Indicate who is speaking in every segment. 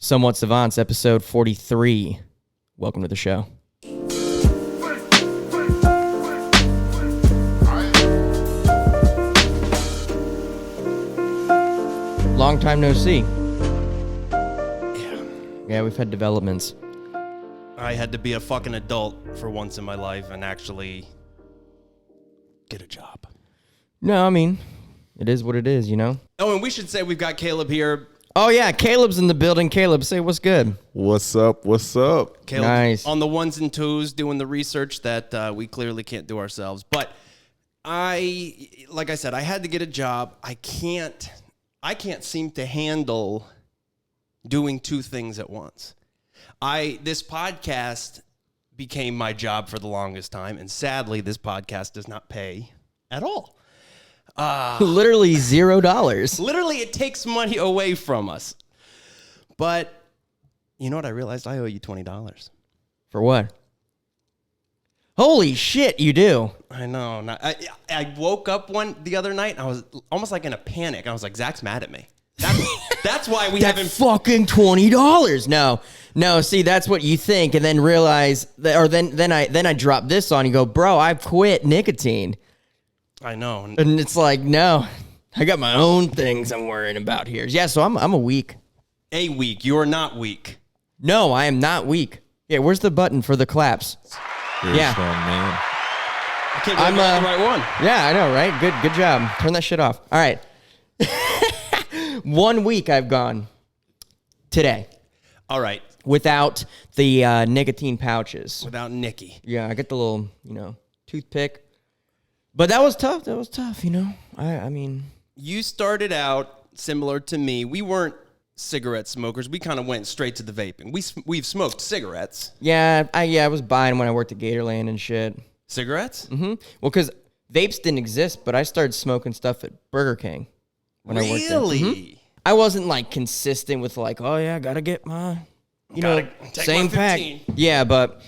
Speaker 1: Somewhat Savants, episode 43. Welcome to the show. Long time no see. Yeah, we've had developments.
Speaker 2: I had to be a fucking adult for once in my life and actually get a job.
Speaker 1: No, I mean, it is what it is, you know?
Speaker 2: Oh, and we should say we've got Caleb here.
Speaker 1: Oh, yeah, Caleb's in the building. Caleb, say what's good.
Speaker 3: What's up? What's up?
Speaker 2: Caleb
Speaker 1: Nice.
Speaker 2: on the ones and twos doing the research that we clearly can't do ourselves. But like I said, I had to get a job. I can't seem to handle doing two things at once. This podcast became my job for the longest time, and sadly, this podcast does not pay at all.
Speaker 1: Literally $0.
Speaker 2: Literally, it takes money away from us. But you know what? I realized I owe you $20.
Speaker 1: For what? Holy shit, you do.
Speaker 2: I know. I woke up the other night, and I was almost like in a panic. I was like, Zach's mad at me. That's why we
Speaker 1: That
Speaker 2: haven't...
Speaker 1: fucking $20. No. See, that's what you think, and then realize that, or then I drop this on you. Go, bro, I quit nicotine,
Speaker 2: I know.
Speaker 1: and it's like, no, I got my own things I'm worrying about here. Yeah, so I'm a weak.
Speaker 2: A week. You are not weak.
Speaker 1: No, I am not weak. Yeah, where's the button for the claps?
Speaker 3: You're
Speaker 1: Yeah.
Speaker 3: a strong man.
Speaker 2: I can't believe I got the right one.
Speaker 1: Yeah, I know, right? Good job. Turn that shit off. All right. 1 week I've gone today
Speaker 2: All right.
Speaker 1: without the nicotine pouches.
Speaker 2: Without Nikki.
Speaker 1: Yeah, I get the little, toothpick. But that was tough. I mean...
Speaker 2: You started out similar to me. We weren't cigarette smokers. We kind of went straight to the vaping. We've smoked cigarettes.
Speaker 1: Yeah, I was buying when I worked at Gatorland and shit.
Speaker 2: Cigarettes?
Speaker 1: Mm-hmm. Well, because vapes didn't exist, but I started smoking stuff at Burger King when I worked there.
Speaker 2: Really?
Speaker 1: Mhm. I wasn't, consistent with, oh, yeah, I got to get my,
Speaker 2: Gotta take
Speaker 1: same
Speaker 2: my
Speaker 1: pack.
Speaker 2: 15.
Speaker 1: Yeah, but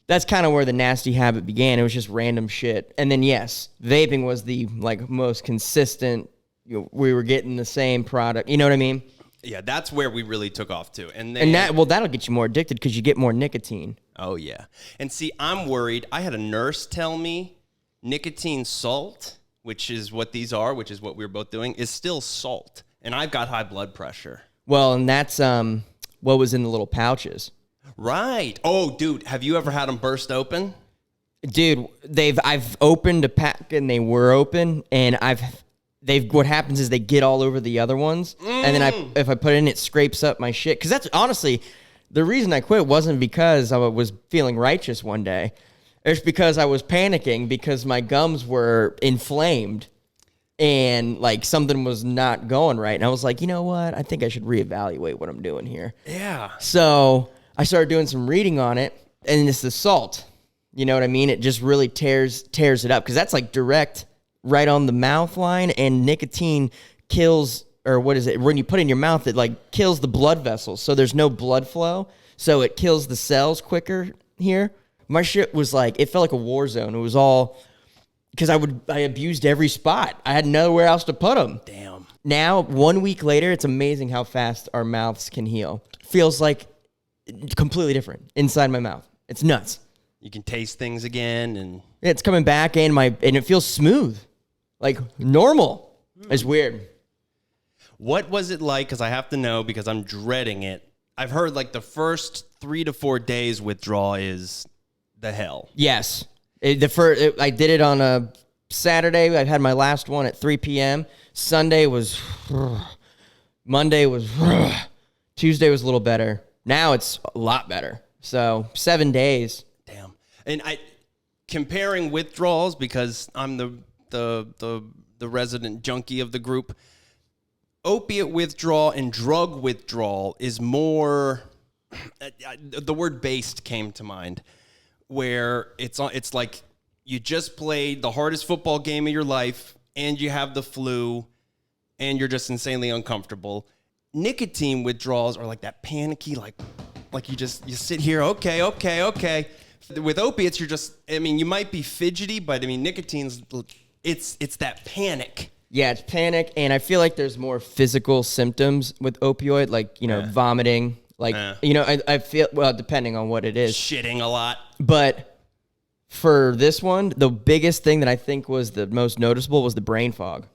Speaker 1: that's kind of where the nasty habit began. It was just random shit. And then, yes, vaping was the, most consistent. We were getting the same product. You know what I mean?
Speaker 2: Yeah, that's where we really took off too. And
Speaker 1: That'll get you more addicted because you get more nicotine.
Speaker 2: Oh, yeah. And see, I'm worried. I had a nurse tell me nicotine salt, which is what these are, which is what we were both doing, is still salt. And I've got high blood pressure.
Speaker 1: Well, and that's what was in the little pouches.
Speaker 2: Right. Oh, dude, have you ever had them burst open?
Speaker 1: Dude, I've opened a pack and they were open, and what happens is they get all over the other ones, and then if I put it in, it scrapes up my shit. Because that's honestly the reason I quit. Wasn't because I was feeling righteous one day. It's because I was panicking because my gums were inflamed and something was not going right. And I was like, you know what? I think I should reevaluate what I'm doing here.
Speaker 2: Yeah.
Speaker 1: So I started doing some reading on it, and it's the salt. You know what I mean? It just really tears it up because that's direct right on the mouth line, and nicotine kills, or what is it? When you put it in your mouth, it kills the blood vessels, so there's no blood flow, so it kills the cells quicker here. My shit was it felt like a war zone. It was all because I abused every spot. I had nowhere else to put them.
Speaker 2: Damn.
Speaker 1: Now, 1 week later, it's amazing how fast our mouths can heal. Feels like completely different inside my mouth. It's nuts.
Speaker 2: You can taste things again, and
Speaker 1: Yeah, it's coming back, and it feels smooth, normal. It's weird.
Speaker 2: what was it like? Because I have to know, because I'm dreading it. I've heard the first 3 to 4 days withdrawal is the hell.
Speaker 1: Yes, I did it on a Saturday. I had my last one at 3 p.m. Sunday was, Monday was, Tuesday was a little better. Now it's a lot better. So 7 days.
Speaker 2: Damn. And comparing withdrawals, because I'm the resident junkie of the group, opiate withdrawal and drug withdrawal is more, the word based came to mind, where it's like you just played the hardest football game of your life and you have the flu and you're just insanely uncomfortable. Nicotine withdrawals are like that panicky, you sit here, okay. With opiates, you might be fidgety, but nicotine's, it's that panic.
Speaker 1: Yeah, it's panic, and I feel like there's more physical symptoms with opioid, vomiting, Like, I feel, well, depending on what it is.
Speaker 2: Shitting a lot.
Speaker 1: But for this one, the biggest thing that I think was the most noticeable was the brain fog.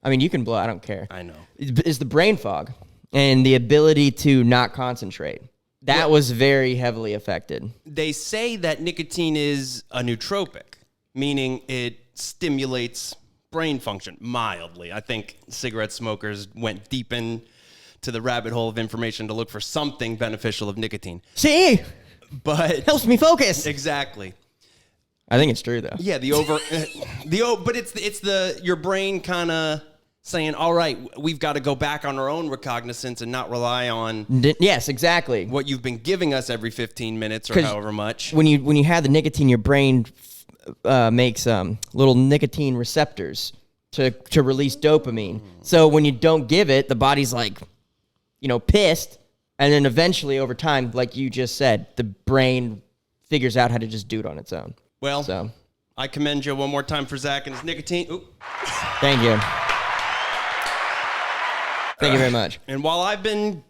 Speaker 1: I mean, you can blow, I don't care.
Speaker 2: I know.
Speaker 1: It's the brain fog and the ability to not concentrate. That was very heavily affected.
Speaker 2: They say that nicotine is a nootropic, meaning it stimulates brain function mildly. I think cigarette smokers went deep into the rabbit hole of information to look for something beneficial of nicotine.
Speaker 1: See?
Speaker 2: But
Speaker 1: Helps me focus.
Speaker 2: Exactly.
Speaker 1: I think it's true, though.
Speaker 2: Yeah, but it's your brain kind of saying, all right, we've got to go back on our own recognizance and not rely on
Speaker 1: Yes, exactly.
Speaker 2: what you've been giving us every 15 minutes or however much.
Speaker 1: When you have the nicotine, your brain makes little nicotine receptors to release dopamine. So when you don't give it, the body's like, pissed. And then eventually over time, like you just said, the brain figures out how to just do it on its own.
Speaker 2: Well,
Speaker 1: so
Speaker 2: I commend you one more time for Zach and his nicotine. Ooh.
Speaker 1: Thank you. Thank you very much.
Speaker 2: And while I've been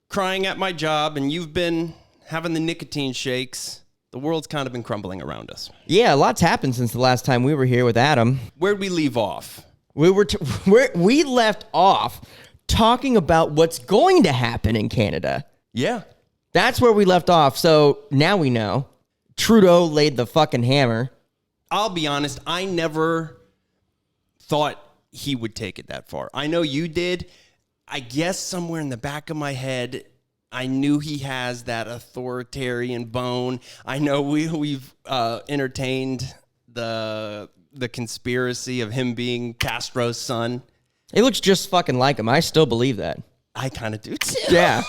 Speaker 2: crying at my job and you've been having the nicotine shakes, the world's kind of been crumbling around us.
Speaker 1: Yeah, a lot's happened since the last time we were here with Adam.
Speaker 2: Where'd we leave off?
Speaker 1: We left off talking about what's going to happen in Canada.
Speaker 2: Yeah.
Speaker 1: That's where we left off. So now we know. Trudeau laid the fucking hammer.
Speaker 2: I'll be honest, I never thought he would take it that far. I know you did. I guess somewhere in the back of my head, I knew he has that authoritarian bone. I know we've entertained the conspiracy of him being Castro's son.
Speaker 1: It looks just fucking like him. I still believe that.
Speaker 2: I kind of do too.
Speaker 1: Yeah.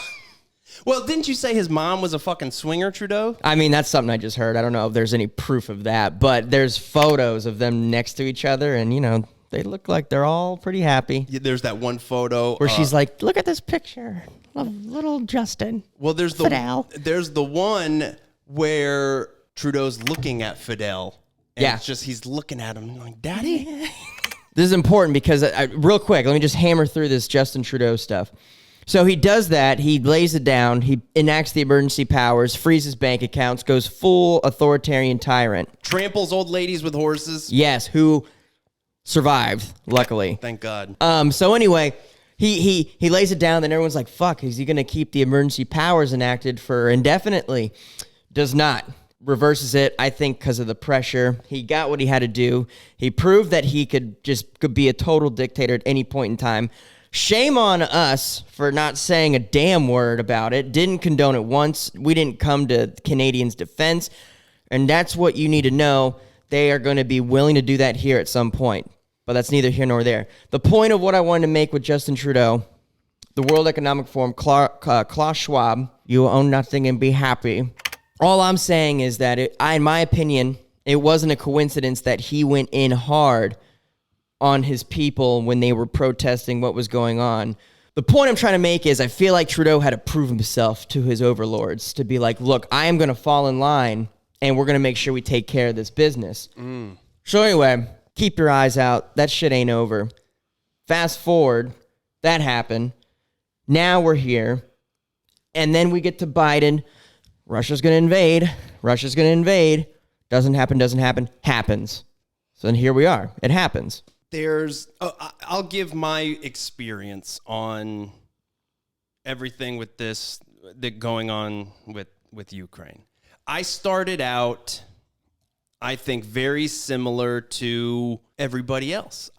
Speaker 2: Well, didn't you say his mom was a fucking swinger, Trudeau?
Speaker 1: I mean, that's something I just heard. I don't know if there's any proof of that, but there's photos of them next to each other, and, they look like they're all pretty happy.
Speaker 2: Yeah, there's that one photo
Speaker 1: where she's like, look at this picture of little Justin.
Speaker 2: Well, there's
Speaker 1: Fidel.
Speaker 2: There's the one where Trudeau's looking at Fidel. And
Speaker 1: Yeah.
Speaker 2: it's just, he's looking at him like, Daddy?
Speaker 1: This is important because, real quick, let me just hammer through this Justin Trudeau stuff. So he does that. He lays it down. He enacts the emergency powers, freezes bank accounts, goes full authoritarian tyrant.
Speaker 2: Tramples old ladies with horses.
Speaker 1: Yes, who survived, luckily.
Speaker 2: Thank God.
Speaker 1: So anyway, he lays it down. Then everyone's like, fuck, is he going to keep the emergency powers enacted for indefinitely? Does not. Reverses it, I think, because of the pressure. He got what he had to do. He proved that he could be a total dictator at any point in time. Shame on us for not saying a damn word about it. Didn't condone it once. We didn't come to Canadians' defense. And that's what you need to know. They are going to be willing to do that here at some point. But that's neither here nor there. The point of what I wanted to make with Justin Trudeau, the World Economic Forum, Klaus Schwab, you own nothing and be happy. All I'm saying is that, in my opinion, it wasn't a coincidence that he went in hard on his people when they were protesting what was going on. The point I'm trying to make is I feel like Trudeau had to prove himself to his overlords to be like, look, I am going to fall in line and we're going to make sure we take care of this business. So anyway, keep your eyes out. That shit ain't over. Fast forward, that happened. Now we're here. And then we get to Biden. Russia's going to invade. Russia's going to invade. Doesn't happen. Happens. So then here we are. It happens.
Speaker 2: I'll give my experience on everything with this that going on with Ukraine. I started out, I think, very similar to everybody else.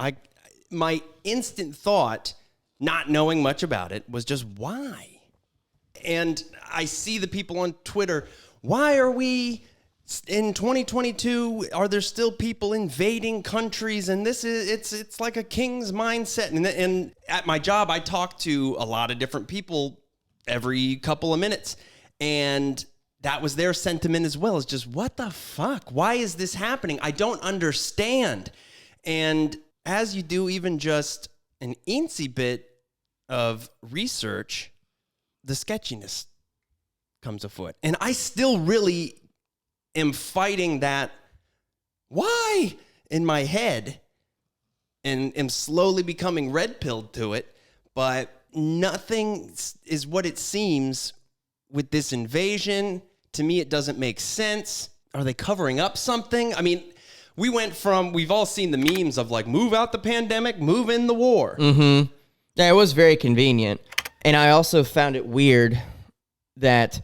Speaker 2: My instant thought, not knowing much about it, was just why? And I see the people on Twitter, why are we in 2022, are there still people invading countries? And it's like a king's mindset. And at my job, I talk to a lot of different people every couple of minutes. And that was their sentiment as well. It's just, what the fuck? Why is this happening? I don't understand. And as you do even just an eensy bit of research, the sketchiness comes afoot. And I still really am fighting that why in my head and am slowly becoming red-pilled to it. But nothing is what it seems with this invasion. To me, it doesn't make sense. Are they covering up something? I mean, we've all seen the memes of like, move out the pandemic, move in the war.
Speaker 1: Mm-hmm. Yeah, it was very convenient. And I also found it weird that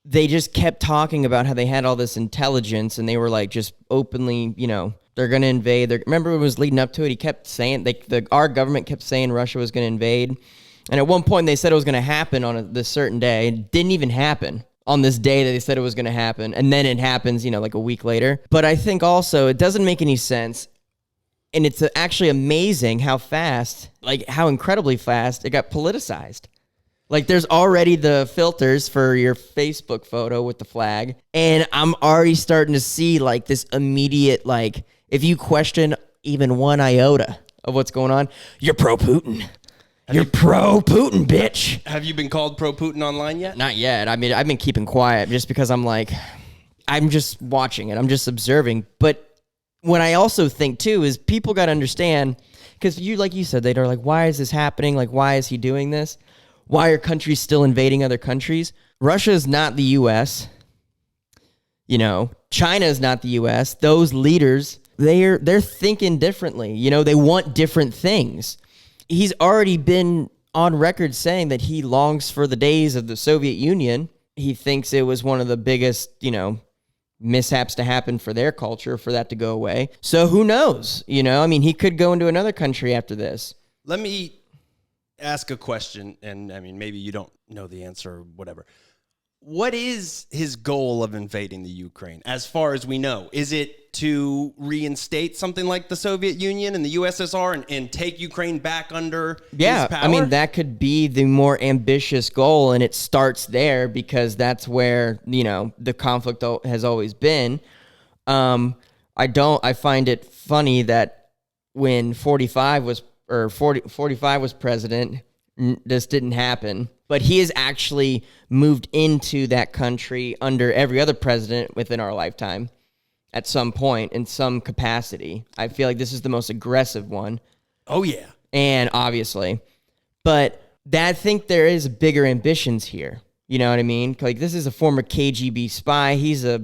Speaker 1: they just kept talking about how they had all this intelligence and they were like just openly, they're going to invade. Remember it was leading up to it? He kept saying, our government kept saying Russia was going to invade. And at one point they said it was going to happen on this certain day. It didn't even happen on this day that they said it was going to happen. And then it happens, like a week later. But I think also it doesn't make any sense. And it's actually amazing how fast, how incredibly fast it got politicized. Like, there's already the filters for your Facebook photo with the flag. And I'm already starting to see, this immediate, if you question even one iota of what's going on, you're pro-Putin. You're pro-Putin, bitch.
Speaker 2: Have you been called pro-Putin online yet?
Speaker 1: Not yet. I mean, I've been keeping quiet just because I'm just watching it. I'm just observing. But what I also think, too, is people got to understand, because like you said, they're like, why is this happening? Why is he doing this? Why are countries still invading other countries? Russia is not the U.S. China is not the U.S. Those leaders, they're thinking differently. They want different things. He's already been on record saying that he longs for the days of the Soviet Union. He thinks it was one of the biggest, mishaps to happen for their culture, for that to go away. So who knows? He could go into another country after this.
Speaker 2: Let me ask a question, and maybe you don't know the answer or whatever. What is his goal of invading the Ukraine, as far as we know? Is it to reinstate something like the Soviet Union and the USSR and take Ukraine back under his power?
Speaker 1: That could be the more ambitious goal, and it starts there because that's where, the conflict has always been. I find it funny that when 45 was president, this didn't happen. But he has actually moved into that country under every other president within our lifetime at some point in some capacity. I feel like this is the most aggressive one.
Speaker 2: Oh, yeah.
Speaker 1: And obviously. But I think there is bigger ambitions here. You know what I mean? This is a former KGB spy. He's a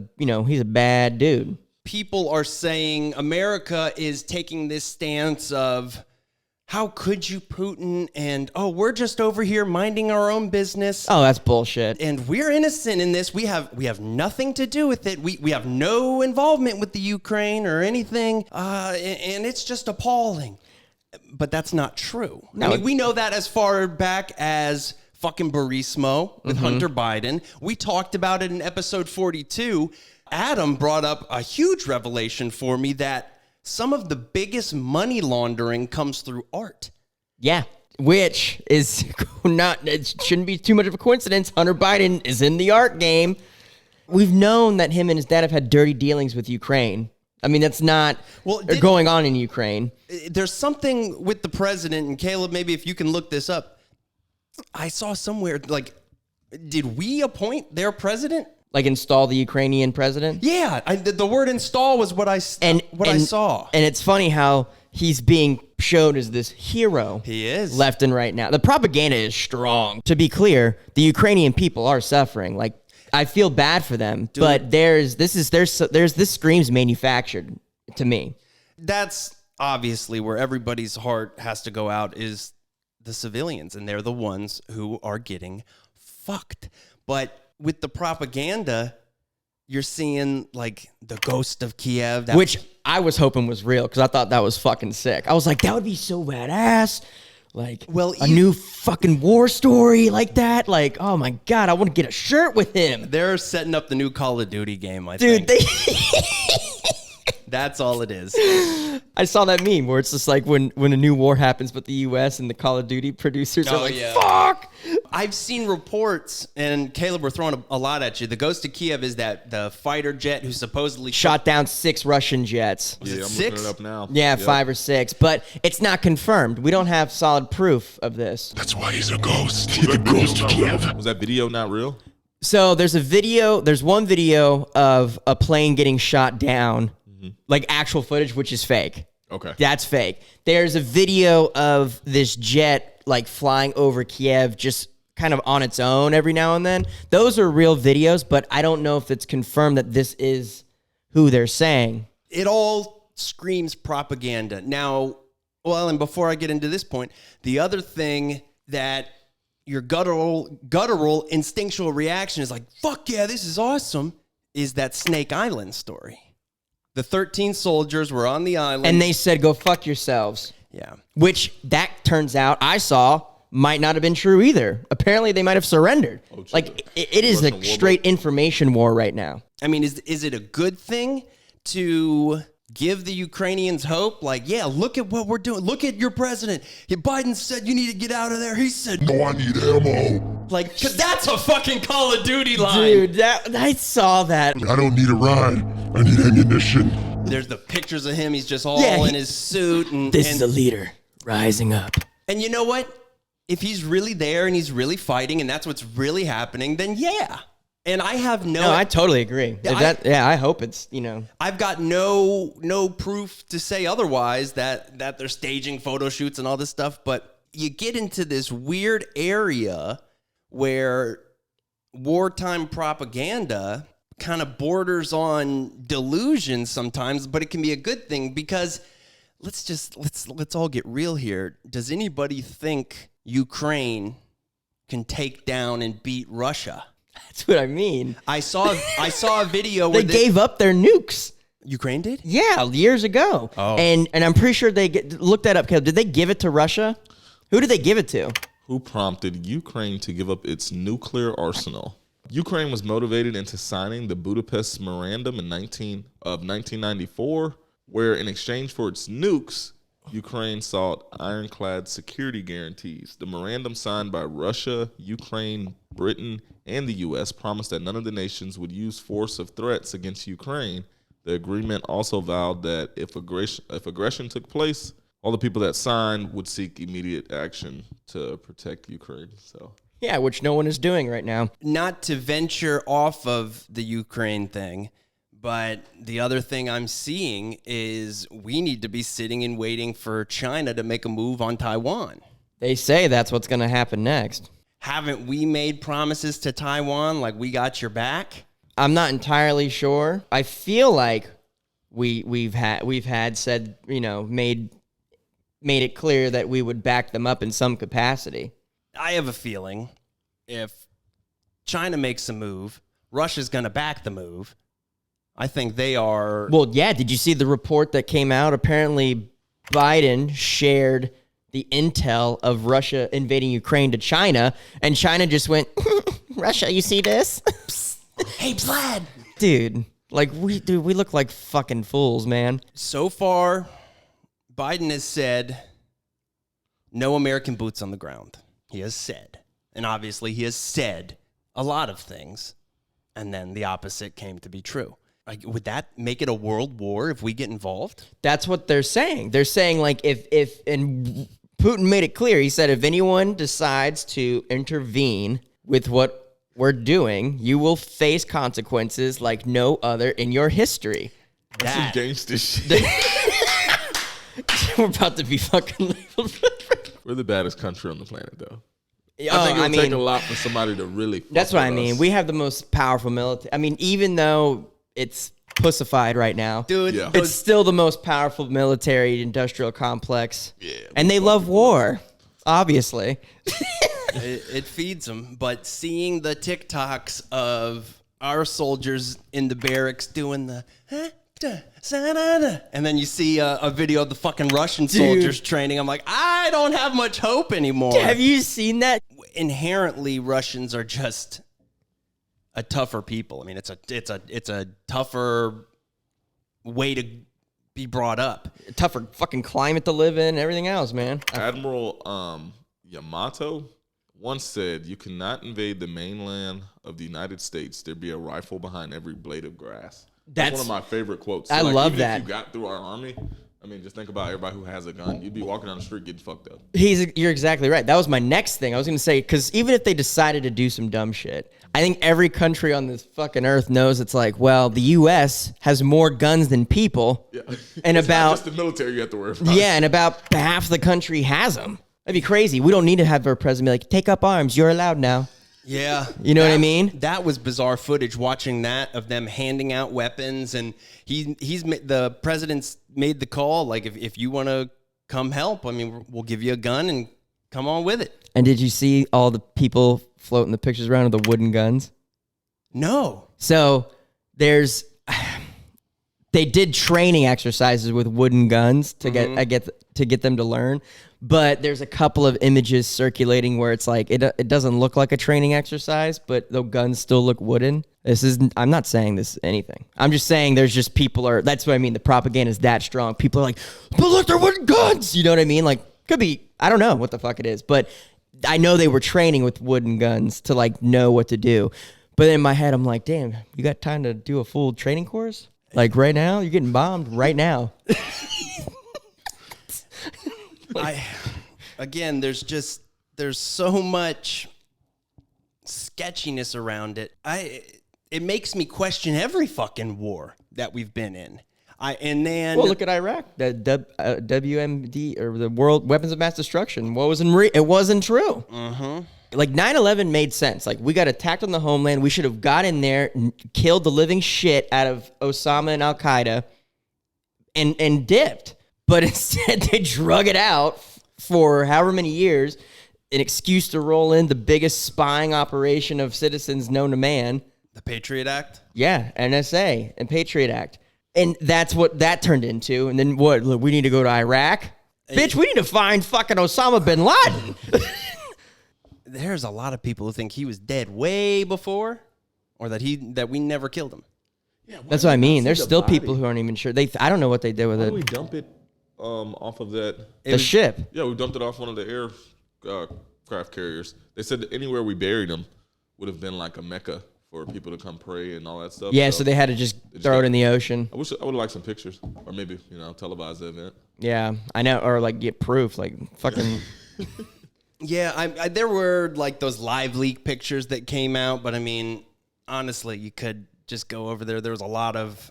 Speaker 1: bad dude.
Speaker 2: People are saying America is taking this stance of, how could you, Putin? And, we're just over here minding our own business.
Speaker 1: Oh, that's bullshit.
Speaker 2: And we're innocent in this. We have nothing to do with it. We have no involvement with the Ukraine or anything. And it's just appalling. But that's not true.
Speaker 1: No.
Speaker 2: We know that as far back as fucking Burisma with Hunter Biden. We talked about it in episode 42. Adam brought up a huge revelation for me that some of the biggest money laundering comes through art.
Speaker 1: Yeah, which is it shouldn't be too much of a coincidence. Hunter Biden is in the art game. We've known that him and his dad have had dirty dealings with Ukraine. That's not going on in Ukraine.
Speaker 2: There's something with the president, and Caleb, maybe if you can look this up. I saw somewhere, did we appoint their president?
Speaker 1: Install the Ukrainian president?
Speaker 2: Yeah, the word install was what I saw.
Speaker 1: And it's funny how he's being shown as this hero.
Speaker 2: He is.
Speaker 1: Left and right now. The propaganda is strong. To be clear, the Ukrainian people are suffering. I feel bad for them, but this screams manufactured to me.
Speaker 2: That's obviously where everybody's heart has to go out, is the civilians, and they're the ones who are getting fucked. But with the propaganda, you're seeing the Ghost of Kiev,
Speaker 1: which I was hoping was real because I thought that was fucking sick. I was like, that would be so badass. A new fucking war story like that. Oh my God, I want to get a shirt with him.
Speaker 2: They're setting up the new Call of Duty game, I think. Dude, that's all it is.
Speaker 1: I saw that meme where it's just when a new war happens, but the U.S. and the Call of Duty producers are fuck.
Speaker 2: I've seen reports, and Caleb, we're throwing a lot at you. The Ghost of Kiev is the fighter jet who supposedly
Speaker 1: shot down 6 Russian jets.
Speaker 3: Yeah, I'm
Speaker 2: 6?
Speaker 3: looking it up now.
Speaker 1: Yeah, 5 or 6, but it's not confirmed. We don't have solid proof of this.
Speaker 4: That's why he's a ghost. He's the Ghost of Kiev.
Speaker 3: Was that video not real?
Speaker 1: So there's one video of a plane getting shot down, actual footage, which is fake.
Speaker 3: Okay.
Speaker 1: That's fake. There's a video of this jet like flying over Kiev just kind of on its own every now and then. Those are real videos, but I don't know if it's confirmed that this is who they're saying.
Speaker 2: It all screams propaganda. Now, well, and before I get into this point, the other thing that your guttural instinctual reaction is like, fuck yeah, this is awesome, is that Snake Island story. The 13 soldiers were on the island.
Speaker 1: And they said, go fuck yourselves.
Speaker 2: Yeah.
Speaker 1: Which that turns out, I saw, might not have been true either. Apparently, they might have surrendered. Like, it is a straight information war right now.
Speaker 2: I mean, is it a good thing to give the Ukrainians hope? Like, yeah, look at what we're doing. Look at your president. Biden said you need to get out of there. He said,
Speaker 4: No, I need ammo.
Speaker 2: like, 'cause that's a fucking Call of Duty line.
Speaker 1: Dude, I saw that.
Speaker 4: I don't need a ride. I need ammunition.
Speaker 2: There's the pictures of him. He's just all in his suit. And,
Speaker 1: This is a leader rising up.
Speaker 2: and you know what? If he's really there and he's really fighting and that's what's really happening, then yeah. And I have
Speaker 1: No, I totally agree. I hope it's,
Speaker 2: I've got no proof to say otherwise that they're staging photo shoots and all this stuff, but you get into this weird area where wartime propaganda kind of borders on delusion sometimes, but it can be a good thing because let's all get real here. Does anybody think Ukraine can take down and beat Russia?
Speaker 1: That's what I mean.
Speaker 2: I saw a video where
Speaker 1: They gave up their nukes.
Speaker 2: Ukraine did?
Speaker 1: Yeah, years ago.
Speaker 2: Oh.
Speaker 1: And I'm pretty sure look that up, Caleb. Did they give it to Russia? Who did they give it to?
Speaker 3: Who prompted Ukraine to give up its nuclear arsenal? Ukraine was motivated into signing the Budapest Memorandum in 1994, where in exchange for its nukes, Ukraine sought ironclad security guarantees. The memorandum signed by Russia, Ukraine, Britain, and the U.S. promised that none of the nations would use force of threats against Ukraine. The agreement also vowed that if aggression took place, all the people that signed would seek immediate action to protect Ukraine. So,
Speaker 1: Yeah, which no one is doing right now.
Speaker 2: Not to venture off of the Ukraine thing, but the other thing I'm seeing is we need to be sitting and waiting for China to make a move on Taiwan.
Speaker 1: They say that's what's going to happen next.
Speaker 2: Haven't we made promises to Taiwan like we got your back?
Speaker 1: I'm not entirely sure. I feel like we've said, made it clear that we would back them up in some capacity.
Speaker 2: I have a feeling if China makes a move, Russia's going to back the move. I think they are.
Speaker 1: Well, yeah. Did you see the report that came out? Apparently, Biden shared the intel of Russia invading Ukraine to China, and China just went, Russia, you see this?
Speaker 2: Hey, Vlad.
Speaker 1: Dude, we look like fucking fools, man.
Speaker 2: So far, Biden has said no American boots on the ground. He has said. And obviously, he has said a lot of things. And then the opposite came to be true. Like, would that make it a world war if we get involved?
Speaker 1: That's what they're saying. They're saying, and Putin made it clear. He said, if anyone decides to intervene with what we're doing, you will face consequences like no other in your history.
Speaker 3: that's some gangster shit.
Speaker 1: We're about to be fucking labeled.
Speaker 3: We're the baddest country on the planet, though.
Speaker 1: Oh,
Speaker 3: I think it'll take a lot for somebody to really fuck
Speaker 1: That's what I
Speaker 3: with
Speaker 1: mean.
Speaker 3: us.
Speaker 1: We have the most powerful military. I mean, even though it's pussified right now,
Speaker 2: Dude,
Speaker 3: Yeah.
Speaker 1: it's still the most powerful military industrial complex.
Speaker 3: Yeah,
Speaker 1: And they love war, obviously.
Speaker 2: it feeds them. But seeing the TikToks of our soldiers in the barracks doing the and then you see a video of the fucking Russian soldiers training. I'm like, I don't have much hope anymore.
Speaker 1: Have you seen that?
Speaker 2: Inherently, Russians are just a tougher people. I mean, it's a tougher way to be brought up.
Speaker 1: Tougher fucking climate to live in, everything else, man.
Speaker 3: Admiral Yamato once said, "You cannot invade the mainland of the United States. There'd be a rifle behind every blade of grass." That's one of my favorite quotes.
Speaker 1: I love
Speaker 3: even
Speaker 1: that.
Speaker 3: If you got through our army, I mean, just think about everybody who has a gun. You'd be walking down the street getting fucked up.
Speaker 1: You're exactly right. That was my next thing. I was going to say, because even if they decided to do some dumb shit, I think every country on this fucking earth knows it's like, well, the U.S. has more guns than people.
Speaker 3: Yeah.
Speaker 1: And
Speaker 3: It's
Speaker 1: about
Speaker 3: not just the military you have to worry about.
Speaker 1: Yeah, and about half the country has them. That'd be crazy. We don't need to have our president be like, take up arms. You're allowed now.
Speaker 2: Yeah.
Speaker 1: You know what I mean?
Speaker 2: That was bizarre footage watching that of them handing out weapons. And the president's made the call. Like, if you want to come help, I mean, we'll give you a gun and come on with it.
Speaker 1: And did you see all the people floating the pictures around of the wooden guns?
Speaker 2: No.
Speaker 1: So they did training exercises with wooden guns to get them to learn. But there's a couple of images circulating where it's like it doesn't look like a training exercise, but the guns still look wooden. I'm not saying this anything. I'm just saying there's just that's what I mean. The propaganda is that strong. People are like, but look, they're wooden guns. You know what I mean? Like, could be, I don't know what the fuck it is, but I know they were training with wooden guns to like know what to do. But in my head, I'm like, damn, you got time to do a full training course? Like right now? You're getting bombed right now.
Speaker 2: There's so much sketchiness around it. It makes me question every fucking war that we've been in. Well, look at Iraq, the WMD, or the World Weapons of Mass Destruction. It wasn't true. Mm-hmm. Like 9/11 made sense. Like, we got attacked on the homeland. We should have got in there, and killed the living shit out of Osama and Al Qaeda, and dipped. But instead, they drug it out for however many years, an excuse to roll in the biggest spying operation of citizens known to man. The Patriot Act?
Speaker 1: Yeah, NSA and Patriot Act. And that's what that turned into. And then what? Look, we need to go to Iraq? Bitch, we need to find fucking Osama bin Laden.
Speaker 2: There's a lot of people who think he was dead way before, or that we never killed him.
Speaker 1: Yeah, that's what I mean. There's still people who aren't even sure. I don't know what they did with it.
Speaker 3: How do we dump it off of that?
Speaker 1: The ship.
Speaker 3: Yeah, we dumped it off one of the aircraft carriers. They said that anywhere we buried them would have been like a mecca for people to come pray and all that stuff.
Speaker 1: Yeah, so they had to just throw it in the ocean.
Speaker 3: I would like some pictures, or maybe televise the event.
Speaker 1: Yeah, I know, or like get proof, like fucking.
Speaker 2: Yeah, there were like those live leak pictures that came out, but I mean, honestly, you could just go over there. There was a lot of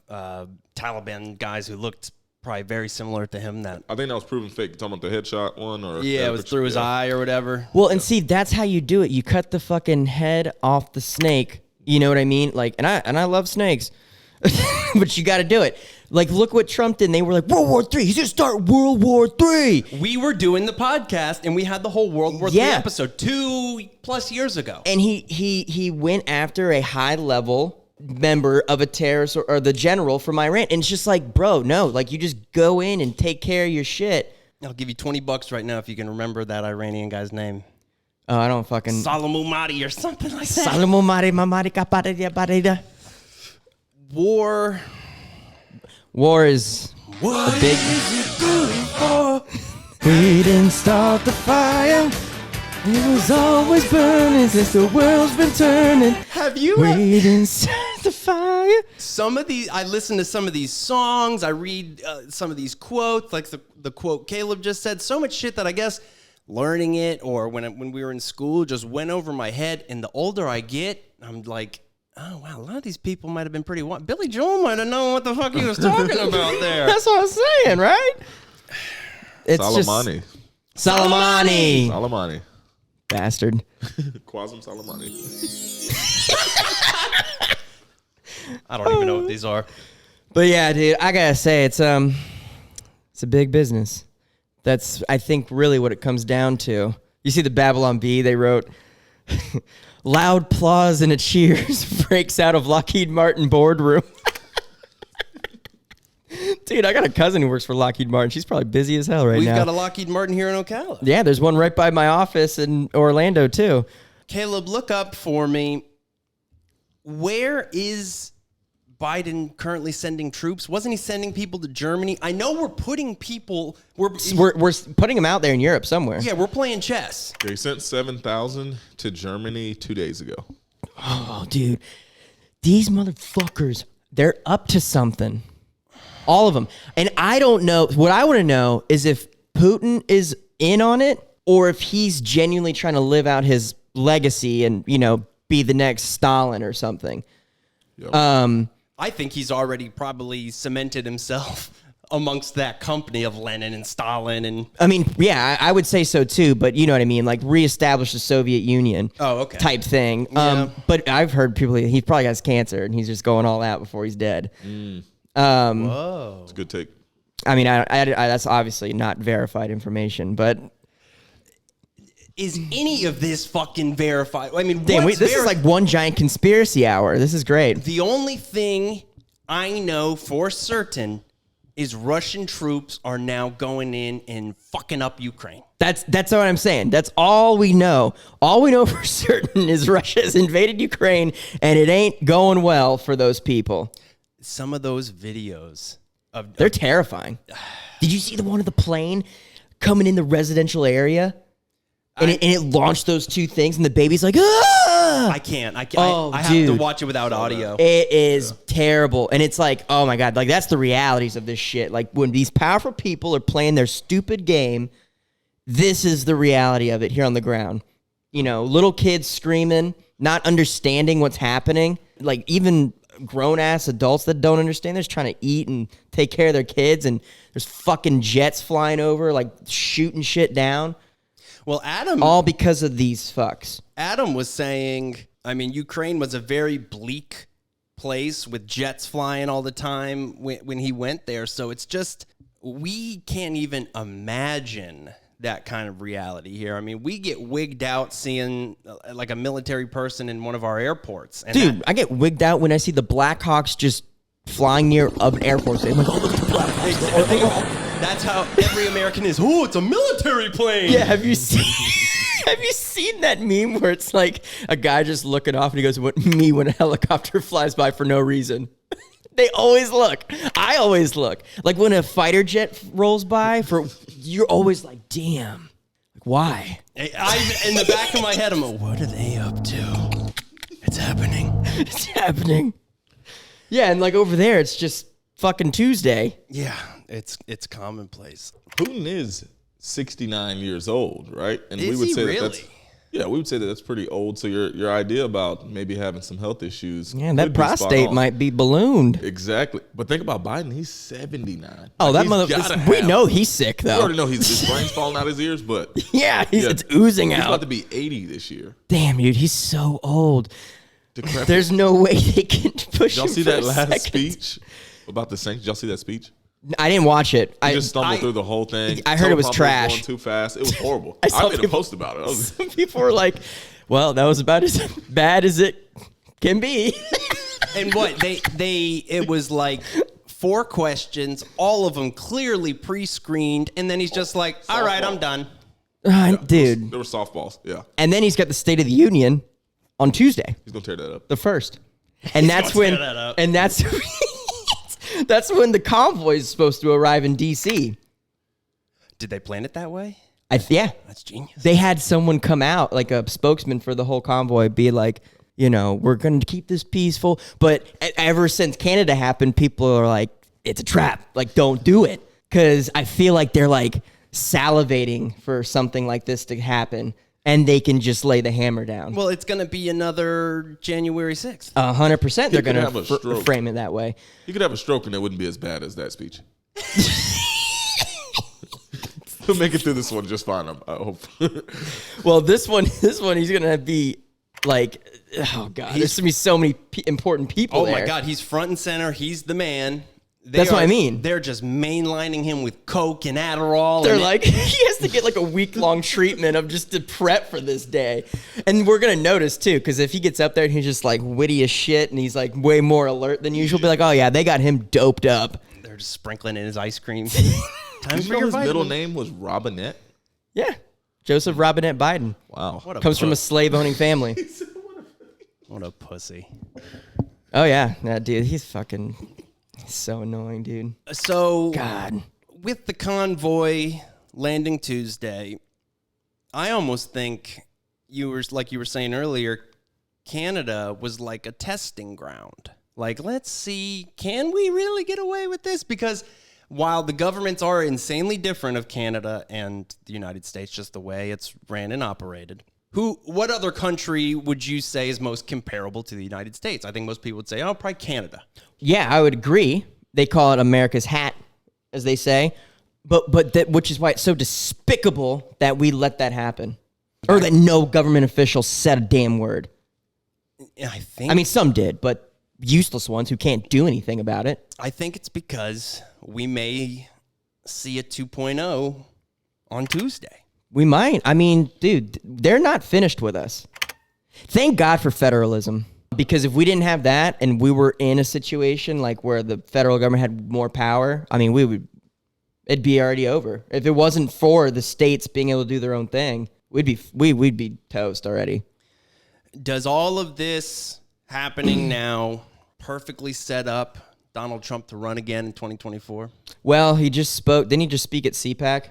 Speaker 2: Taliban guys who looked probably very similar to him. That
Speaker 3: I think that was proven fake. You're talking about the headshot one, or
Speaker 2: it was through his eye or whatever.
Speaker 1: Well, and see, that's how you do it. You cut the fucking head off the snake. You know what I mean? Like, and I love snakes, but you got to do it. Like, look what Trump did. And they were like, World War III. He's gonna start World War III.
Speaker 2: We were doing the podcast, and we had the whole World War III episode 2+ years ago.
Speaker 1: And he went after a high level member of a terrorist or the general from Iran. And it's just like, bro, no. Like, you just go in and take care of your shit.
Speaker 2: I'll give you $20 right now if you can remember that Iranian guy's name.
Speaker 1: Oh, I don't fucking...
Speaker 2: Salamumari or something like that.
Speaker 1: Salamumari mamari kaparida. War is
Speaker 2: what
Speaker 1: a big...
Speaker 2: is it good for?
Speaker 1: We didn't start the fire. It was always burning since the world's been turning.
Speaker 2: Have you?
Speaker 1: We didn't start the fire.
Speaker 2: I listen to some of these songs. I read some of these quotes, like the quote Caleb just said. So much shit that I guess learning it or when we were in school just went over my head. And the older I get, I'm like, oh, wow, a lot of these people might have been pretty... Billy Joel might have known what the fuck he was talking about there.
Speaker 1: That's what I'm saying, right? It's
Speaker 3: Soleimani.
Speaker 1: Soleimani. Bastard.
Speaker 3: Qasem Soleimani.
Speaker 2: I don't even know what these are.
Speaker 1: But yeah, dude, I gotta say, it's a big business. That's, I think, really what it comes down to. You see the Babylon Bee, they wrote... Loud applause and a cheers breaks out of Lockheed Martin boardroom. Dude, I got a cousin who works for Lockheed Martin. She's probably busy as hell right now.
Speaker 2: We've got a Lockheed Martin here in Ocala.
Speaker 1: Yeah, there's one right by my office in Orlando, too.
Speaker 2: Caleb, look up for me. Where is Biden currently sending troops? Wasn't he sending people to Germany? I know we're putting people... We're
Speaker 1: putting them out there in Europe somewhere.
Speaker 2: Yeah, we're playing chess.
Speaker 3: They sent 7,000 to Germany 2 days ago.
Speaker 1: Oh, dude. These motherfuckers, they're up to something. All of them. And I don't know. What I want to know is if Putin is in on it or if he's genuinely trying to live out his legacy and, be the next Stalin or something.
Speaker 3: Yep.
Speaker 2: I think he's already probably cemented himself amongst that company of Lenin and Stalin and.
Speaker 1: I mean, yeah, I would say so too, but you know what I mean, like reestablish the Soviet Union.
Speaker 2: Oh, okay.
Speaker 1: Type thing.
Speaker 2: Yeah.
Speaker 1: But I've heard people he probably has cancer and he's just going all out before he's dead.
Speaker 2: Whoa.
Speaker 3: It's a good take.
Speaker 1: I mean, I that's obviously not verified information, but
Speaker 2: Is any of this fucking verified? I mean,
Speaker 1: damn,
Speaker 2: what's
Speaker 1: this is like one giant conspiracy hour. This is great.
Speaker 2: the only thing I know for certain is Russian troops are now going in and fucking up Ukraine.
Speaker 1: That's what I'm saying. That's all we know. All we know for certain is Russia has invaded Ukraine, and it ain't going well for those people.
Speaker 2: Some of those videos of
Speaker 1: They're terrifying. Did you see the one of the plane coming in the residential area? And it launched those two things, and the baby's like, ah!
Speaker 2: I can't. I
Speaker 1: Oh,
Speaker 2: have to
Speaker 1: dude.
Speaker 2: watch it without audio.
Speaker 1: It is terrible. And it's like, oh my God, like that's the realities of this shit. Like when these powerful people are playing their stupid game, this is the reality of it here on the ground. You know, little kids screaming, not understanding what's happening. Like even grown-ass adults that don't understand, they're just trying to eat and take care of their kids, and there's fucking jets flying over, like shooting shit down.
Speaker 2: Well,
Speaker 1: All because of these fucks.
Speaker 2: Adam was saying, I mean, Ukraine was a very bleak place with jets flying all the time when he went there. So it's just, we can't even imagine that kind of reality here. I mean, we get wigged out seeing like a military person in one of our airports. And
Speaker 1: Dude, I get wigged out when I see the Blackhawks just flying near an airport. I'm like, oh, look at the Blackhawks.
Speaker 2: that's how every American is. Oh, it's a military plane.
Speaker 1: Yeah, have you seen that meme where it's like a guy just looking off and he goes, "What me when a helicopter flies by for no reason?" They always look. I always look. Like when a fighter jet rolls by, you're always like, damn. Like, why?
Speaker 2: I in the back of my head, I'm like, what are they up to? It's happening.
Speaker 1: It's happening. Yeah, and like over there, it's just fucking Tuesday.
Speaker 2: Yeah, it's commonplace.
Speaker 3: Putin is 69 years old, right? And
Speaker 2: Is
Speaker 3: we would
Speaker 2: he
Speaker 3: say
Speaker 2: really?
Speaker 3: we would say that's pretty old. So your idea about maybe having some health issues,
Speaker 1: Yeah, that
Speaker 3: could be spot
Speaker 1: prostate
Speaker 3: on.
Speaker 1: might be ballooned.
Speaker 3: Exactly. But think about Biden. He's 79.
Speaker 1: Oh, that
Speaker 3: He's gotta
Speaker 1: motherfucker. We
Speaker 3: have-
Speaker 1: know he's sick,
Speaker 3: We
Speaker 1: though.
Speaker 3: already know his brain's falling out his ears, but
Speaker 1: Yeah, it's oozing
Speaker 3: he's
Speaker 1: out.
Speaker 3: about to be 80 this year.
Speaker 1: Damn, dude, he's so old.
Speaker 3: Decrepit.
Speaker 1: There's no way they can push
Speaker 3: Y'all
Speaker 1: him
Speaker 3: see
Speaker 1: for
Speaker 3: that
Speaker 1: a
Speaker 3: last
Speaker 1: second.
Speaker 3: speech about the sanctions? Y'all see that speech?
Speaker 1: I didn't watch it.
Speaker 3: He just stumbled through the whole thing.
Speaker 1: I heard it was
Speaker 3: Teleprompter
Speaker 1: trash.
Speaker 3: Going too fast. It was horrible.
Speaker 1: I saw
Speaker 3: I made a
Speaker 1: people-
Speaker 3: post about it. I was,
Speaker 1: Some people were like, well, that was about as bad as it can be.
Speaker 2: And what it was like 4 questions, all of them clearly pre-screened, and then he's just like, all right, I'm done.
Speaker 1: Dude.
Speaker 3: there were softballs. Yeah,
Speaker 1: And then he's got the State of the Union on Tuesday,
Speaker 3: he's gonna tear that up.
Speaker 1: the 1st. And that's
Speaker 2: gonna
Speaker 1: when
Speaker 2: tear that up.
Speaker 1: and that's that's when the convoy is supposed to arrive in DC.
Speaker 2: Did they plan it that way?
Speaker 1: Yeah.
Speaker 2: That's genius.
Speaker 1: They had someone come out, like a spokesman for the whole convoy, be like, you know, we're going to keep this peaceful. But ever since Canada happened, people are like, it's a trap. Like, don't do it. Because I feel like they're like salivating for something like this to happen. And they can just lay the hammer down.
Speaker 2: Well, it's going to be another January 6th.
Speaker 1: 100% they're
Speaker 3: could
Speaker 1: going
Speaker 3: have a
Speaker 1: to
Speaker 3: stroke.
Speaker 1: frame it that way.
Speaker 3: You could have a stroke and it wouldn't be as bad as that speech. He'll make it through this one just fine. I hope.
Speaker 1: Well, this one, he's going to be like, oh, God. There's going to be so many important people
Speaker 2: Oh,
Speaker 1: there.
Speaker 2: my God. He's front and center. He's the man.
Speaker 1: That's what I mean.
Speaker 2: They're just mainlining him with Coke and Adderall.
Speaker 1: They're
Speaker 2: and
Speaker 1: like, he has to get like a week-long treatment of just to prep for this day. And we're going to notice, too, because if he gets up there and he's just like witty as shit and he's like way more alert than usual, be like, oh, yeah, they got him doped up.
Speaker 2: they're just sprinkling in his ice cream. Time
Speaker 3: Did you
Speaker 2: for
Speaker 3: know
Speaker 2: your
Speaker 3: his middle
Speaker 2: vitamin.
Speaker 3: name was Robinette?
Speaker 1: Yeah. Joseph Robinette Biden.
Speaker 3: Wow.
Speaker 2: What a
Speaker 1: Comes from a
Speaker 2: puss.
Speaker 1: slave-owning family.
Speaker 2: What a pussy.
Speaker 1: Oh, yeah. Nah, dude, he's so annoying, dude.
Speaker 2: So,
Speaker 1: God.
Speaker 2: with the convoy landing Tuesday, I almost think you were saying earlier, Canada was like a testing ground. Like, let's see, can we really get away with this? Because while the governments are insanely different of Canada and the United States, just the way it's ran and operated, what other country would you say is most comparable to the United States? I think most people would say, oh, probably Canada.
Speaker 1: Yeah, I would agree. They call it America's hat as they say. But that, which is why it's so despicable that we let that happen, or that no government official said a damn word. I mean, some did, but useless ones who can't do anything about it.
Speaker 2: I think it's because we may see a 2.0 on Tuesday.
Speaker 1: We might. I mean, dude, they're not finished with us. Thank God for federalism. Because if we didn't have that and we were in a situation like where the federal government had more power, I mean, it'd be already over. If it wasn't for the states being able to do their own thing, we'd be toast already.
Speaker 2: Does all of this happening now perfectly set up Donald Trump to run again in 2024?
Speaker 1: Well, he just spoke. Didn't he just speak at CPAC?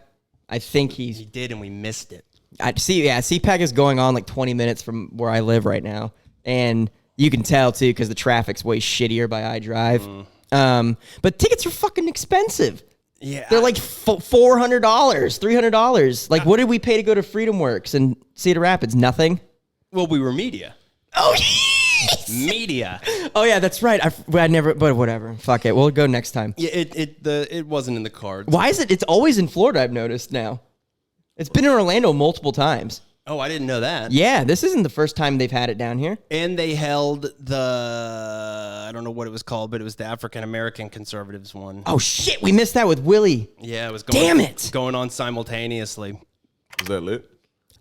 Speaker 1: I think
Speaker 2: he did, and we missed it.
Speaker 1: CPAC is going on like 20 minutes from where I live right now, and you can tell too because the traffic's way shittier by iDrive. But tickets are fucking expensive.
Speaker 2: Yeah,
Speaker 1: they're like $400, $300. Like, what did we pay to go to Freedom Works and Cedar Rapids? Nothing.
Speaker 2: Well, we were media.
Speaker 1: Oh,
Speaker 2: media.
Speaker 1: Oh yeah, that's right. I never. But whatever. Fuck it. We'll go next time.
Speaker 2: Yeah, it wasn't in the cards.
Speaker 1: Why is it? It's always in Florida. I've noticed now. It's been in Orlando multiple times.
Speaker 2: Oh, I didn't know that.
Speaker 1: Yeah, this isn't the first time they've had it down here.
Speaker 2: And they held I don't know what it was called, but it was the African American Conservatives one.
Speaker 1: Oh shit, we missed that with Willie.
Speaker 2: Yeah, it was going on simultaneously.
Speaker 3: Was that lit?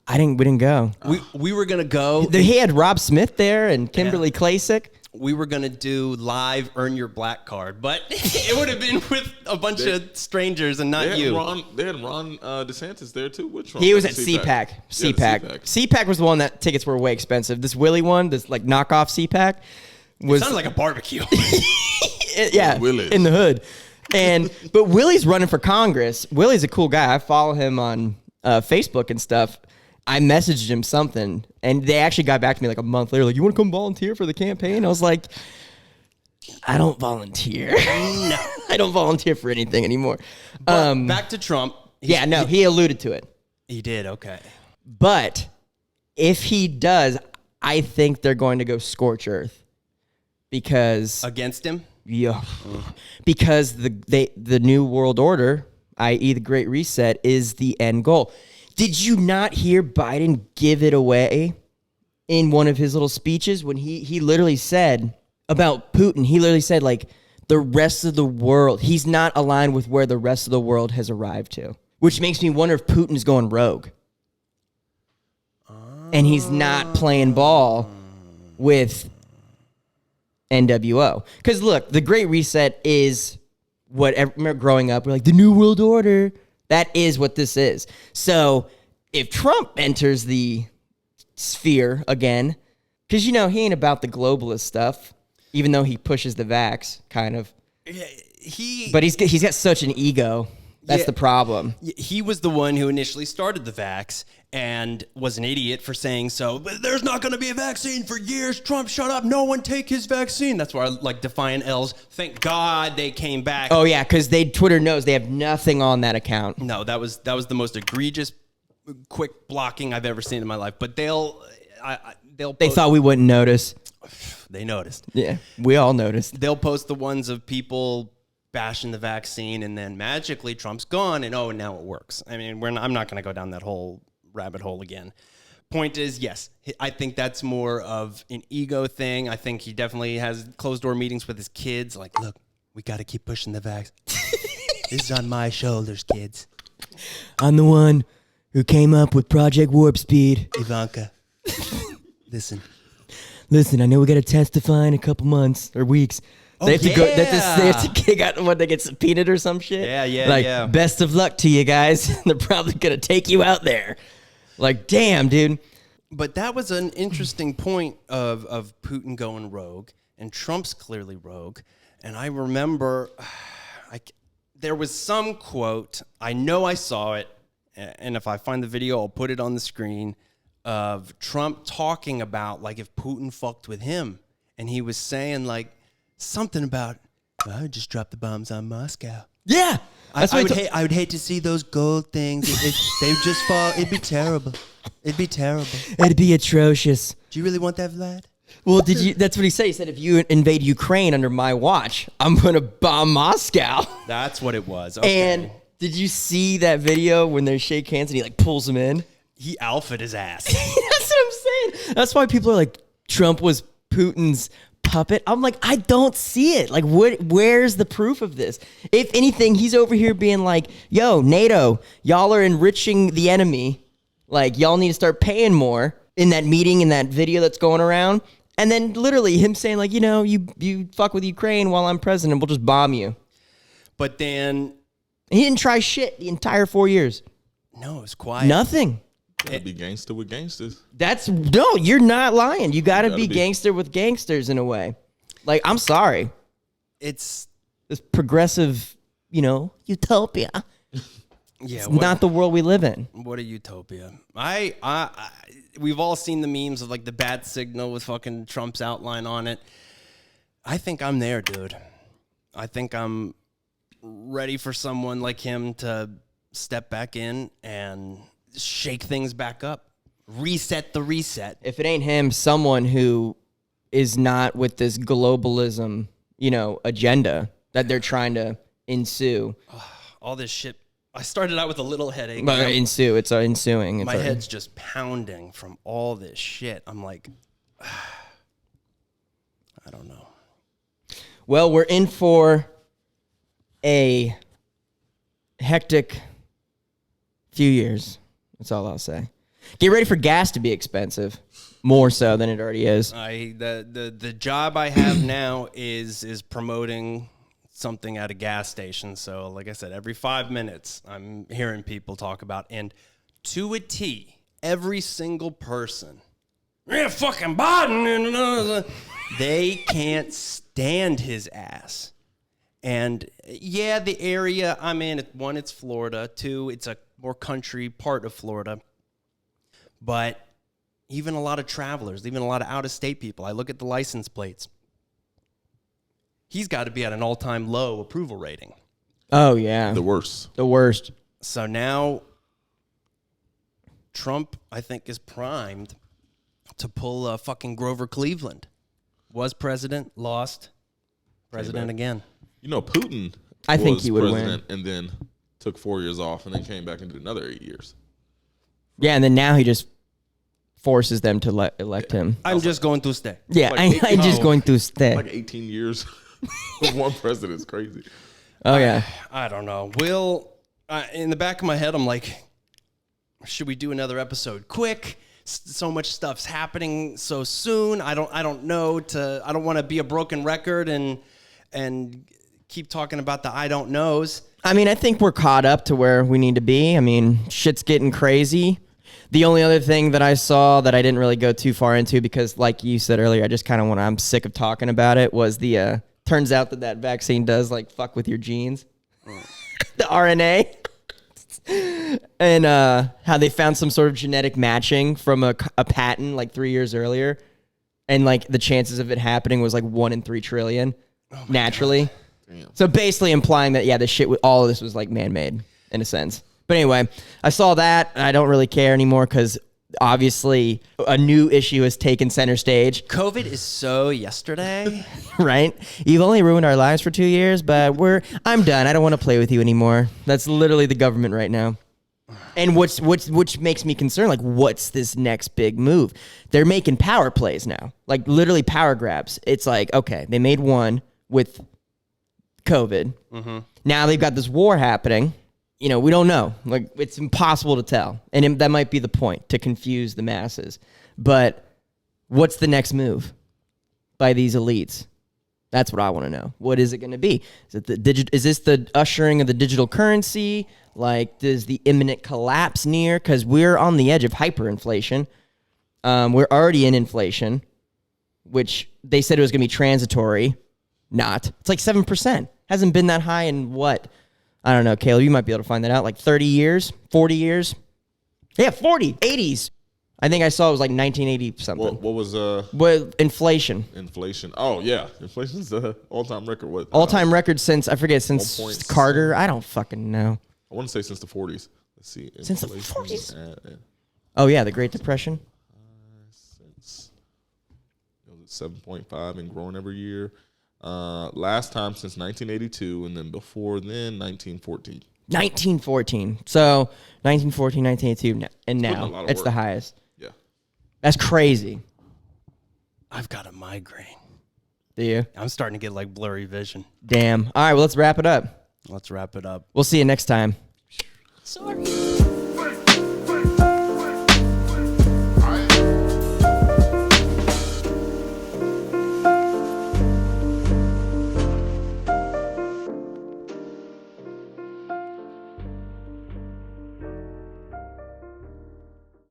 Speaker 1: We didn't go.
Speaker 2: We were gonna go.
Speaker 1: He had Rob Smith there and Kimberly Klasick.
Speaker 2: We were gonna do live Earn Your Black Card, but it would have been with a bunch of strangers and not you.
Speaker 3: They had Ron DeSantis there too. Which one?
Speaker 1: He was at CPAC. CPAC was the one that tickets were way expensive. This Willie one, this like knockoff CPAC, was
Speaker 2: sounds like a barbecue.
Speaker 1: Yeah,
Speaker 3: Willie's.
Speaker 1: In the hood. But Willie's running for Congress. Willie's a cool guy. I follow him on Facebook and stuff. I messaged him something, and they actually got back to me like a month later, like, you want to come volunteer for the campaign? I was like, I don't volunteer. No, I don't volunteer for anything anymore.
Speaker 2: But back to Trump.
Speaker 1: He alluded to it.
Speaker 2: He did, okay.
Speaker 1: But if he does, I think they're going to go scorch earth. Because...
Speaker 2: Against him?
Speaker 1: Yeah. Because the New World Order, i.e. the Great Reset, is the end goal. Did you not hear Biden give it away in one of his little speeches when he literally said about Putin? He literally said, like, the rest of the world, he's not aligned with where the rest of the world has arrived to, which makes me wonder if Putin's going rogue. And he's not playing ball with NWO. Because, look, the Great Reset is whatever, growing up, we're like, the New World Order. That is what this is. So if Trump enters the sphere again, because, he ain't about the globalist stuff, even though he pushes the vax, kind of. But he's got such an ego. That's the problem.
Speaker 2: He was the one who initially started the vax and was an idiot for saying so. But there's not going to be a vaccine for years. Trump, shut up. No one take his vaccine. That's why I like Defiant L's. Thank God they came back.
Speaker 1: Oh, yeah, because Twitter knows they have nothing on that account.
Speaker 2: No, that was the most egregious, quick blocking I've ever seen in my life. But they
Speaker 1: thought we wouldn't notice.
Speaker 2: They noticed.
Speaker 1: Yeah, we all noticed.
Speaker 2: They'll post the ones of people bashing the vaccine, and then magically Trump's gone, and now it works. I mean, I'm not going to go down that whole rabbit hole again. Point is, yes, I think that's more of an ego thing. I think he definitely has closed-door meetings with his kids, like, look, we got to keep pushing the vax. This is on my shoulders, kids.
Speaker 1: I'm the one who came up with Project Warp Speed.
Speaker 2: Ivanka, listen,
Speaker 1: I know we got to testify in a couple months or weeks. They have to go. They get subpoenaed or some shit.
Speaker 2: Yeah.
Speaker 1: Best of luck to you guys. They're probably gonna take you out there. Like, damn, dude.
Speaker 2: But that was an interesting point of Putin going rogue, and Trump's clearly rogue. And I remember, there was some quote. I know I saw it, and if I find the video, I'll put it on the screen of Trump talking about like if Putin fucked with him, and he was saying like. Something about, I would just drop the bombs on Moscow.
Speaker 1: Yeah.
Speaker 2: I would hate to see those gold things. They would just fall. It'd be terrible. It'd be atrocious.
Speaker 1: Do
Speaker 2: you really want that, Vlad?
Speaker 1: Well, that's what he said. He said, if you invade Ukraine under my watch, I'm going to bomb Moscow.
Speaker 2: That's what it was. Okay.
Speaker 1: And did you see that video when they shake hands and he like pulls him in?
Speaker 2: He alphaed his ass.
Speaker 1: That's what I'm saying. That's why people are like, Trump was Putin's puppet. I'm like, I don't see it. Like, where's the proof of this? If anything, he's over here being like, yo, NATO, y'all are enriching the enemy. Like, y'all need to start paying more in that meeting, in that video that's going around. And then literally him saying like, you fuck with Ukraine while I'm president, we'll just bomb you.
Speaker 2: But then...
Speaker 1: He didn't try shit the entire 4 years.
Speaker 2: No, it was quiet.
Speaker 1: Nothing.
Speaker 3: Gotta be gangster with gangsters.
Speaker 1: No, you're not lying. You gotta be gangster with gangsters in a way. Like, I'm sorry.
Speaker 2: It's
Speaker 1: this progressive, utopia.
Speaker 2: Yeah,
Speaker 1: it's not the world we live in.
Speaker 2: What a utopia. We've all seen the memes of like the bat signal with fucking Trump's outline on it. I think I'm there, dude. I think I'm ready for someone like him to step back in and shake things back up. Reset the reset.
Speaker 1: If it ain't him, someone who is not with this globalism, agenda that they're trying to ensue.
Speaker 2: All this shit. I started out with a little headache.
Speaker 1: But ensue. It's ensuing.
Speaker 2: My head's just pounding from all this shit. I'm like, I don't know.
Speaker 1: Well, we're in for a hectic few years. That's all I'll say. Get ready for gas to be expensive, more so than it already is.
Speaker 2: The job I have now is promoting something at a gas station. So, like I said, every 5 minutes, I'm hearing people talk about, and to a T, every single person, fucking Biden, they can't stand his ass. And yeah, the area I'm in, one, it's Florida. Two, it's a more country part of Florida. But even a lot of travelers, even a lot of out-of-state people, I look at the license plates. He's got to be at an all-time low approval rating.
Speaker 1: Oh, yeah.
Speaker 3: The worst.
Speaker 2: So now Trump, I think, is primed to pull a fucking Grover Cleveland. Was president, lost, president again.
Speaker 3: Putin
Speaker 1: I think
Speaker 3: was
Speaker 1: he would
Speaker 3: president
Speaker 1: win.
Speaker 3: and then took 4 years off and then came back and did another 8 years.
Speaker 1: Yeah, and then now he just forces them to elect him.
Speaker 2: I'm just going to stay.
Speaker 1: Yeah, I'm just going to stay.
Speaker 3: Like 18 years with one president is crazy.
Speaker 1: Oh, yeah.
Speaker 2: I don't know. In the back of my head, I'm like, should we do another episode quick? So much stuff's happening so soon. I don't know. I don't want to be a broken record and keep talking about the I don't knows.
Speaker 1: I mean, I think we're caught up to where we need to be. I mean, shit's getting crazy. The only other thing that I saw that I didn't really go too far into because, like you said earlier, I just kind of I'm sick of talking about it, was the, turns out that vaccine does, like, fuck with your genes. The RNA. And how they found some sort of genetic matching from a patent, like, 3 years earlier. And, like, the chances of it happening was, like, 1 in 3 trillion, naturally. So basically implying that, all of this was, like, man-made, in a sense. But anyway, I saw that, and I don't really care anymore because obviously a new issue has taken center stage.
Speaker 2: COVID is so yesterday.
Speaker 1: Right? You've only ruined our lives for 2 years, but I'm done. I don't want to play with you anymore. That's literally the government right now. And which makes me concerned, like, what's this next big move? They're making power plays now, like literally power grabs. It's like, okay, they made one with COVID. Mm-hmm. Now they've got this war happening. We don't know. Like, it's impossible to tell. And that might be the point, to confuse the masses. But what's the next move by these elites? That's what I want to know. What is it going to be? Is this the ushering of the digital currency? Like, does the imminent collapse near? Because we're on the edge of hyperinflation. We're already in inflation, which they said it was going to be transitory. Not. It's like 7%. Hasn't been that high in what? I don't know, Caleb, you might be able to find that out. Like 30 years, 40 years. Yeah, 40, 80s. I think I saw it was like 1980 something.
Speaker 3: What was
Speaker 1: inflation?
Speaker 3: Inflation. Oh yeah, inflation's the all-time record. What
Speaker 1: all-time record since since Carter? I don't fucking know.
Speaker 3: I want to say since the 40s. Let's see.
Speaker 1: Since the 40s. Oh yeah, the Great Depression.
Speaker 3: Since 7.5 and growing every year. Last time since 1982, and then before then, 1914.
Speaker 1: 1914. So 1914, 1982, and
Speaker 3: putting a
Speaker 1: now
Speaker 3: lot of
Speaker 1: it's
Speaker 3: work.
Speaker 1: the highest.
Speaker 3: Yeah.
Speaker 1: That's crazy.
Speaker 2: I've got a migraine.
Speaker 1: Do you?
Speaker 2: I'm starting to get like blurry vision.
Speaker 1: Damn. All right, well, let's wrap it up.
Speaker 2: Let's wrap it up.
Speaker 1: We'll see you next time.
Speaker 2: Sorry.